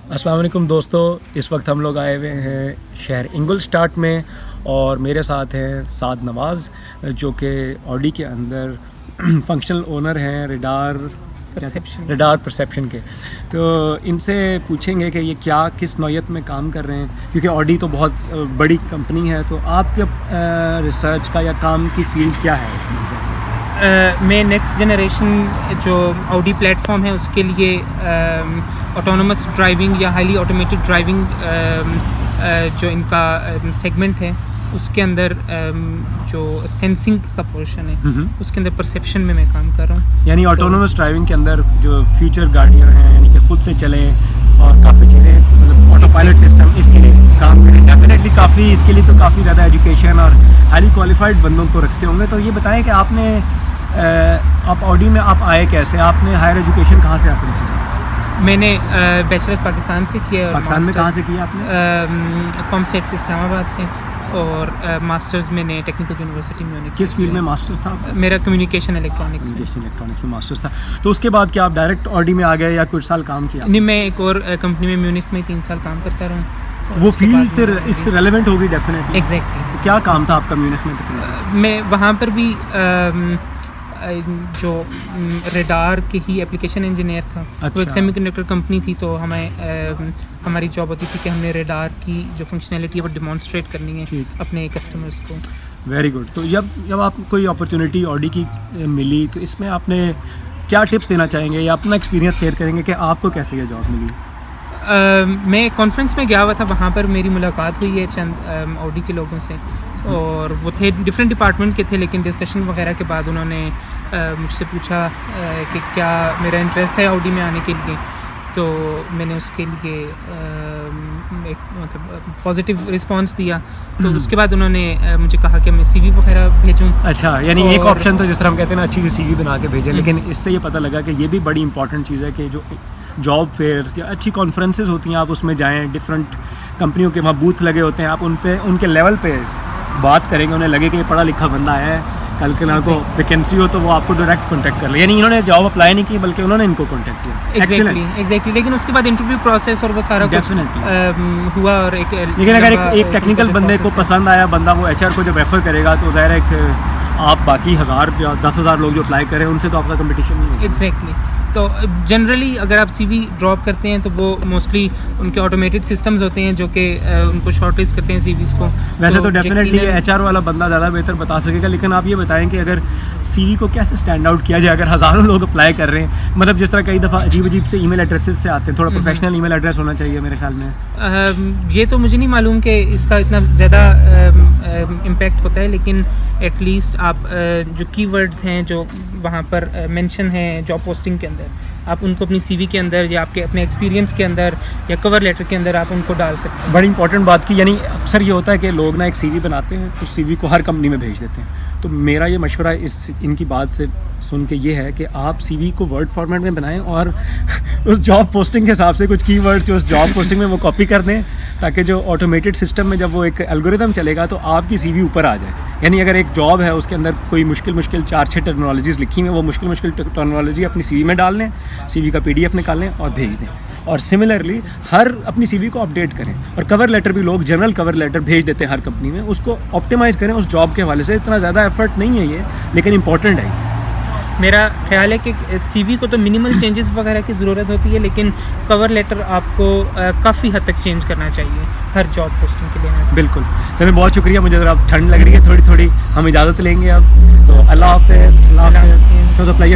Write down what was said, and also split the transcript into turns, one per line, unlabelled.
अस्सलाम वालेकुम दोस्तों, इस वक्त हम लोग आए हुए हैं शहर इंगलस्टार्ट में और मेरे साथ हैं साद नवाज़ जो कि ऑडी के अंदर फंक्शनल ओनर हैं रडार परसेप्शन के। तो इनसे पूछेंगे कि ये क्या किस नौयत में काम कर रहे हैं, क्योंकि ऑडी तो बहुत बड़ी कंपनी है। तो आपके रिसर्च का या काम की फील्ड क्या है उसमें?
मैं नेक्स्ट जनरेशन जो ऑडी प्लेटफॉर्म है उसके लिए ऑटोनोमस ड्राइविंग या हाईली ऑटोमेटेड ड्राइविंग जो इनका सेगमेंट है उसके अंदर जो सेंसिंग का पोर्शन है उसके अंदर परसेप्शन में मैं काम कर रहा हूँ।
यानी ऑटोनोमस ड्राइविंग के अंदर जो फ्यूचर गाड़ियाँ हैं, यानी कि खुद से चलें और काफ़ी चीज़ें, मतलब ऑटो पायलट सिस्टम, इसके लिए काम करें। डेफिनेटली काफ़ी इसके लिए तो काफ़ी ज़्यादा एजुकेशन और हाईली क्वालिफाइड बंदों को रखते होंगे। तो ये बताएं कि आपने आप ऑडी में आप आए कैसे? आपने हायर एजुकेशन कहाँ से हासिल की?
मैंने बैचलर्स पाकिस्तान से किया।
पाकिस्तान में कहाँ से किया आपने?
कॉमसेट इस्लामाबाद से, और मास्टर्स मैंने टेक्निकल यूनिवर्सिटी म्यूनिख।
किस फील्ड में मास्टर्स था?
मेरा कम्युनिकेशन इलेक्ट्रॉनिक्स
में मास्टर्स था। तो उसके बाद क्या आप डायरेक्ट ऑडी में आ गए या कुछ साल काम किया?
नहीं, मैं एक और कंपनी में म्यूनिख में 3 साल काम करता रहा।
तो वो फील्ड से इससे रेलेवेंट होगी डेफिनेटली।
एग्जैक्टली।
तो क्या काम था आपका म्यूनिख में?
मैं वहाँ पर भी जो रडार के ही एप्लीकेशन इंजीनियर था।
अच्छा।
तो एक सेमीकंडक्टर कंपनी थी, तो हमारी जॉब होती थी कि हमने रडार की जो फंक्शनैलिटी है वो डिमॉन्स्ट्रेट करनी है अपने कस्टमर्स को।
Very good. तो जब आप कोई अपॉर्चुनिटी ऑडी की मिली तो इसमें आपने क्या टिप्स देना चाहेंगे या अपना एक्सपीरियंस शेयर करेंगे कि आपको कैसे ये जॉब मिली?
मैं कॉन्फ्रेंस में गया हुआ था, वहाँ पर मेरी मुलाकात हुई है चंद ऑडी के लोगों से, और वो थे डिफरेंट डिपार्टमेंट के थे, लेकिन डिस्कशन वगैरह के बाद उन्होंने मुझसे पूछा कि क्या मेरा इंटरेस्ट है ऑडी में आने के लिए। तो मैंने उसके लिए एक मतलब पॉजिटिव रिस्पांस दिया। तो उसके बाद उन्होंने मुझे कहा कि मैं सीवी वगैरह भेजूं।
अच्छा, यानी एक ऑप्शन तो जिस तरह हम कहते हैं ना, अच्छी सी सीवी बना के भेजें, लेकिन इससे ये पता लगा कि ये भी बड़ी इंपॉर्टेंट चीज़ है कि जो जॉब फेयर्स या अच्छी कॉन्फ्रेंसेस होती हैं आप उसमें जाएं, डिफरेंट कंपनियों के वहाँ बूथ लगे होते हैं, आप उनके लेवल पे बात करेंगे, उन्हें लगे कि ये पढ़ा लिखा बंदा है, कल के ना को वैकेंसी हो तो वो आपको डायरेक्ट कांटेक्ट कर ले। यानी इन्होंने जॉब अप्लाई नहीं की बल्कि उन्होंने इनको कांटेक्ट किया।
एग्जैक्टली। लेकिन उसके बाद इंटरव्यू प्रोसेस और वो सारा
डेफिनेटली
हुआ। और
लेकिन अगर एक टेक्निकल बंदे को पसंद आया, बंदा वो एचआर को जब रेफर करेगा तो ज़ाहिर है कि आप बाकी 1000 या 10,000 लोग जो अप्लाई करें उनसे तो आपका कंपटीशन नहीं है।
एग्जैक्टली। तो जनरली अगर आप सीवी ड्रॉप करते हैं तो वो मोस्टली उनके ऑटोमेटेड सिस्टम्स होते हैं जो कि उनको शॉर्टलिस्ट करते हैं सीवीज़ को।
वैसे तो डेफिनेटली एचआर वाला बंदा ज़्यादा बेहतर बता सकेगा, लेकिन आप ये बताएं कि अगर सीवी को कैसे स्टैंड आउट किया जाए अगर हज़ारों लोग अप्लाई कर रहे हैं? मतलब जिस तरह कई दफ़ा अजीब से ईमेल एड्रेसेस से आते हैं, थोड़ा प्रोफेशनल ईमेल एड्रेस होना चाहिए मेरे ख्याल में।
ये तो मुझे नहीं मालूम कि इसका इतना ज़्यादा इम्पैक्ट होता है, लेकिन एटलीस्ट आप जो कीवर्ड्स हैं जो वहाँ पर मेंशन हैं जॉब पोस्टिंग के अंदर, आप उनको अपनी सीवी के अंदर या आपके अपने एक्सपीरियंस के अंदर या कवर लेटर के अंदर आप उनको डाल सकते हैं।
बड़ी इंपॉर्टेंट बात की, यानी अक्सर ये होता है कि लोग ना एक सीवी बनाते हैं तो सीवी को हर कंपनी में भेज देते हैं। तो मेरा ये मशवरा इनकी बात से सुन के ये है कि आप सीवी को वर्ड फॉर्मेट में बनाएं और उस जॉब पोस्टिंग के हिसाब से कुछ कीवर्ड्स जो उस जॉब पोस्टिंग में वो कॉपी कर दें, ताकि जो ऑटोमेटेड सिस्टम में जब वो एक एल्गोरिदम चलेगा तो आपकी सीवी ऊपर आ जाए। यानी अगर एक जॉब है उसके अंदर कोई मुश्किल 4-6 टर्मिनोलॉजीज़ लिखी हुई हैं, वो मुश्किल टर्मिनोलॉजी अपनी सीवी में डाल लें, सीवी का पीडीएफ निकाल लें और भेज दें। और सिमिलरली हर अपनी सीवी को अपडेट करें, और कवर लेटर भी लोग जनरल कवर लेटर भेज देते हैं हर कंपनी में, उसको ऑप्टिमाइज़ करें उस जॉब के हवाले से। इतना ज़्यादा एफर्ट नहीं है ये, लेकिन इंपॉर्टेंट है।
मेरा ख्याल है कि सीवी को तो मिनिमल चेंजेस वगैरह की ज़रूरत होती है, लेकिन कवर लेटर आपको काफ़ी हद तक चेंज करना चाहिए हर जॉब पोस्टिंग के लिए।
बिल्कुल। चलिए, बहुत शुक्रिया। मुझे ज़रा ठंड लग रही है थोड़ी, हम इजाज़त लेंगे अब। तो अल्लाह हाफ़िज़। तो